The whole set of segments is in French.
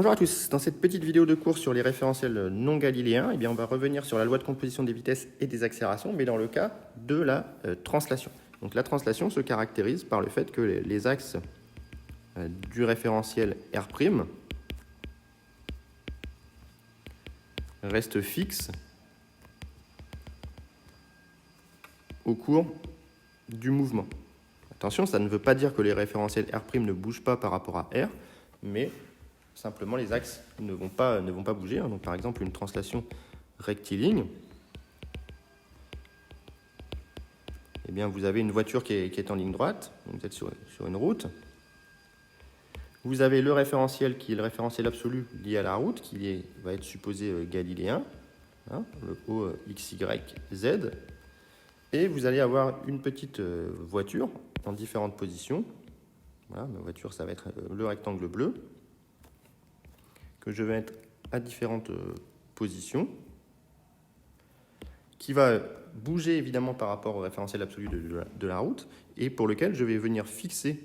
Bonjour à tous, dans cette petite vidéo de cours sur les référentiels non galiléens, on va revenir sur la loi de composition des vitesses et des accélérations, mais dans le cas de la translation. Donc la translation se caractérise par le fait que les axes du référentiel R' restent fixes au cours du mouvement. Attention, ça ne veut pas dire que les référentiels R' ne bougent pas par rapport à R, mais simplement les axes ne vont pas bouger. Donc, par exemple, une translation rectiligne, vous avez une voiture qui est en ligne droite, donc vous êtes sur une route. Vous avez le référentiel qui est le référentiel absolu lié à la route, qui va être supposé galiléen, le O, X, Y, Z. Et vous allez avoir une petite voiture dans différentes positions. Voilà, ma voiture, ça va être le rectangle bleu, que je vais mettre à différentes positions, qui va bouger évidemment par rapport au référentiel absolu de la route, et pour lequel je vais venir fixer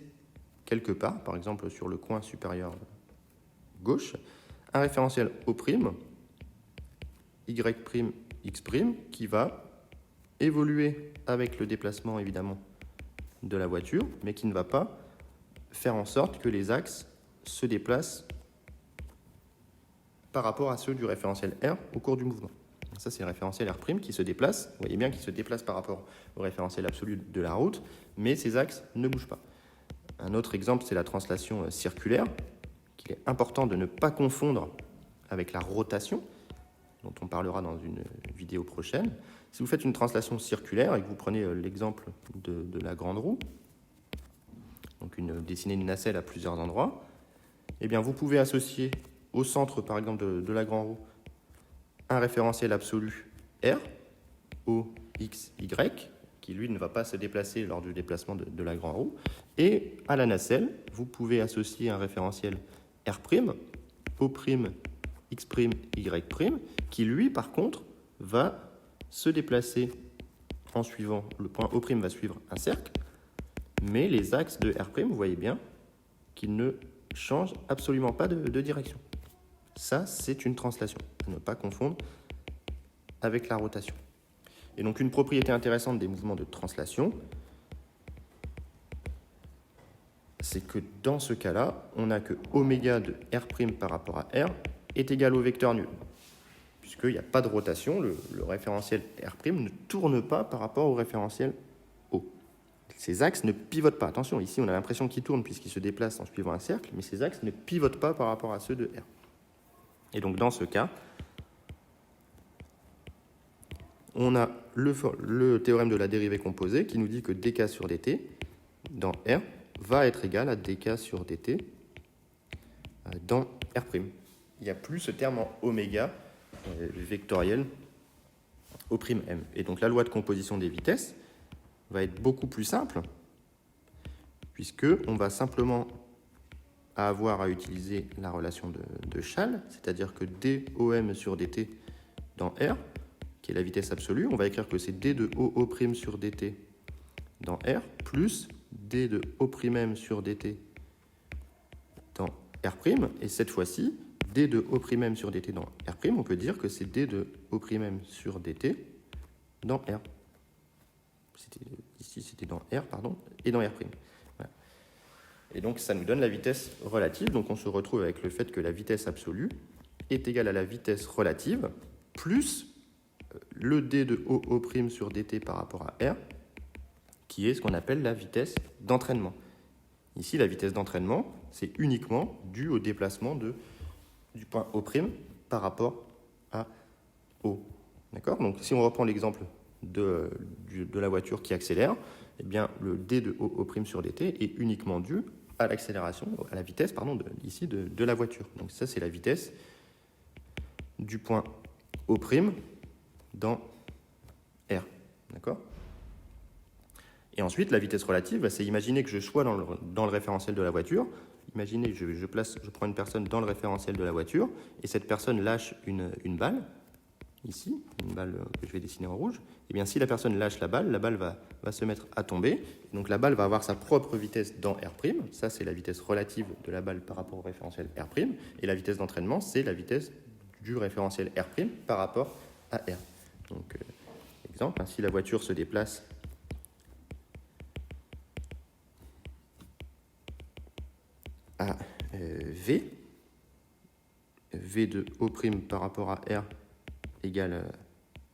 quelque part, par exemple sur le coin supérieur gauche, un référentiel O', Y', X', qui va évoluer avec le déplacement évidemment de la voiture, mais qui ne va pas faire en sorte que les axes se déplacent par rapport à ceux du référentiel R au cours du mouvement. Ça, c'est le référentiel R' qui se déplace. Vous voyez bien qu'il se déplace par rapport au référentiel absolu de la route, mais ces axes ne bougent pas. Un autre exemple, c'est la translation circulaire, qu'il est important de ne pas confondre avec la rotation, dont on parlera dans une vidéo prochaine. Si vous faites une translation circulaire et que vous prenez l'exemple de la grande roue, donc dessiner une nacelle à plusieurs endroits, vous pouvez associer au centre, par exemple, de la grande roue, un référentiel absolu R, O, X, Y, qui lui ne va pas se déplacer lors du déplacement de la grande roue. Et à la nacelle, vous pouvez associer un référentiel R', O', X', Y', qui lui, par contre, va se déplacer en suivant, le point O' va suivre un cercle, mais les axes de R', vous voyez bien qu'ils ne changent absolument pas de direction. Ça, c'est une translation, à ne pas confondre avec la rotation. Et donc, une propriété intéressante des mouvements de translation, c'est que dans ce cas-là, on n'a que oméga de R' par rapport à R est égal au vecteur nul. Puisqu'il n'y a pas de rotation, le référentiel R' ne tourne pas par rapport au référentiel O. Ces axes ne pivotent pas. Attention, ici, on a l'impression qu'ils tournent puisqu'ils se déplacent en suivant un cercle, mais ces axes ne pivotent pas par rapport à ceux de R. Et donc, dans ce cas, on a le théorème de la dérivée composée qui nous dit que dk sur dt dans R va être égal à dk sur dt dans R'. Il n'y a plus ce terme en oméga vectoriel O'M. Et donc, la loi de composition des vitesses va être beaucoup plus simple, puisqu'on va simplement avoir à utiliser la relation de Schall, c'est-à-dire que dOm sur dt dans R, qui est la vitesse absolue, on va écrire que c'est d de OO' sur dt dans R, plus d de O'M sur dt dans R', et cette fois-ci, d de O'M sur dt dans R', on peut dire que c'est d de O'M sur dt dans R. Ici, c'était dans R, et dans R'. Voilà. Et donc, ça nous donne la vitesse relative. Donc, on se retrouve avec le fait que la vitesse absolue est égale à la vitesse relative plus le d de OO' sur dt par rapport à R, qui est ce qu'on appelle la vitesse d'entraînement. Ici, la vitesse d'entraînement, c'est uniquement dû au déplacement du point O' par rapport à O. D'accord ? Donc, si on reprend l'exemple de la voiture qui accélère, le d de OO' sur dt est uniquement dû à l'accélération, à la vitesse, ici de la voiture. Donc ça, c'est la vitesse du point O' dans R. D'accord ? Et ensuite, la vitesse relative, c'est imaginer que je sois dans le référentiel de la voiture. Imaginez que je prends une personne dans le référentiel de la voiture, et cette personne lâche une balle. ici, une balle que je vais dessiner en rouge, et bien si la personne lâche la balle va se mettre à tomber. Donc la balle va avoir sa propre vitesse dans R', ça c'est la vitesse relative de la balle par rapport au référentiel R', et la vitesse d'entraînement c'est la vitesse du référentiel R' par rapport à R. Donc exemple, si la voiture se déplace à V de O' par rapport à R égale,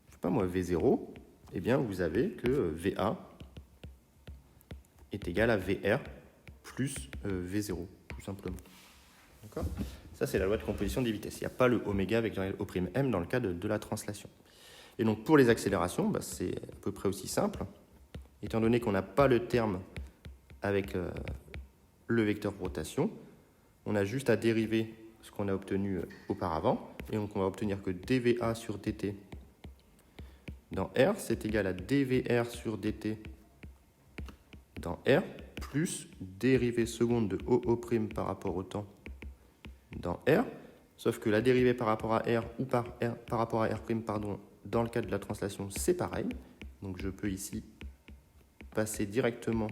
je sais pas moi, V0, eh bien vous avez que VA est égal à VR plus V0, tout simplement. D'accord ? Ça, c'est la loi de composition des vitesses. Il n'y a pas le oméga avec O'M dans le cas de la translation. Et donc, pour les accélérations, c'est à peu près aussi simple. Étant donné qu'on n'a pas le terme avec le vecteur rotation, on a juste à dériver ce qu'on a obtenu auparavant. Et donc, on va obtenir que dVA sur dt dans R, c'est égal à dVR sur dt dans R, plus dérivée seconde de OO' par rapport au temps dans R, sauf que la dérivée par rapport à R ou par rapport à R', dans le cas de la translation, c'est pareil. Donc je peux ici passer directement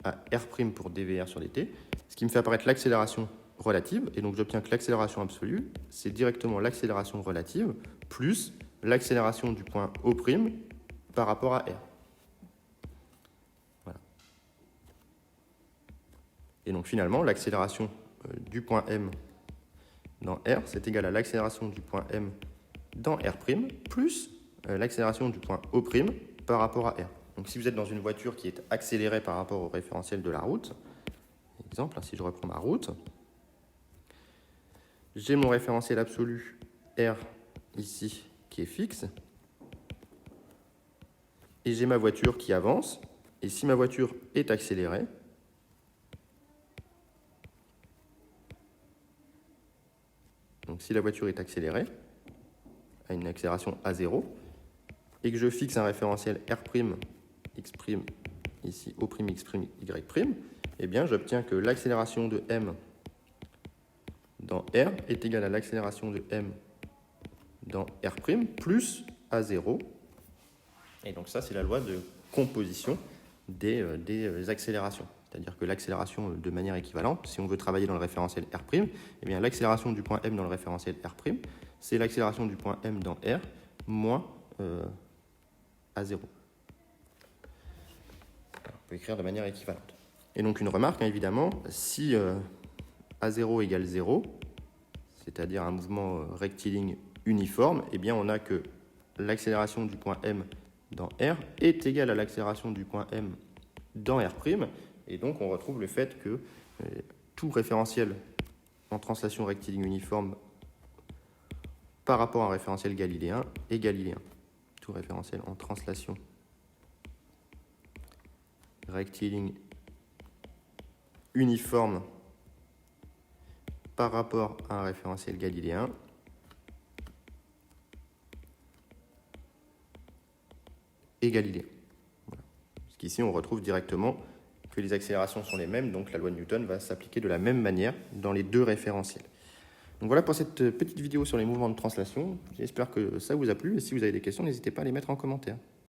à R' pour dVR sur dt, ce qui me fait apparaître l'accélération relative, et donc j'obtiens que l'accélération absolue, c'est directement l'accélération relative plus l'accélération du point O' par rapport à R. Voilà. Et donc finalement, l'accélération du point M dans R, c'est égal à l'accélération du point M dans R' plus l'accélération du point O' par rapport à R. Donc si vous êtes dans une voiture qui est accélérée par rapport au référentiel de la route, exemple, si je reprends ma route, j'ai mon référentiel absolu R ici qui est fixe, et j'ai ma voiture qui avance, et si ma voiture est accélérée, donc si la voiture est accélérée, à une accélération A0, et que je fixe un référentiel R', X', ici O', X', Y', eh bien j'obtiens que l'accélération de M dans R est égale à l'accélération de M dans R' plus A0. Et donc ça, c'est la loi de composition des accélérations. C'est-à-dire que l'accélération de manière équivalente, si on veut travailler dans le référentiel R', eh bien l'accélération du point M dans le référentiel R', c'est l'accélération du point M dans R moins A0. On peut écrire de manière équivalente. Et donc une remarque, évidemment, si A0 égale 0, c'est-à-dire un mouvement rectiligne uniforme, eh bien on a que l'accélération du point M dans R est égale à l'accélération du point M dans R', et donc on retrouve le fait que tout référentiel en translation rectiligne uniforme par rapport à un référentiel galiléen est galiléen. Tout référentiel en translation rectiligne uniforme par rapport à un référentiel galiléen et galiléen. Voilà. Parce qu'ici, on retrouve directement que les accélérations sont les mêmes, donc la loi de Newton va s'appliquer de la même manière dans les deux référentiels. Donc voilà pour cette petite vidéo sur les mouvements de translation. J'espère que ça vous a plu, et si vous avez des questions, n'hésitez pas à les mettre en commentaire.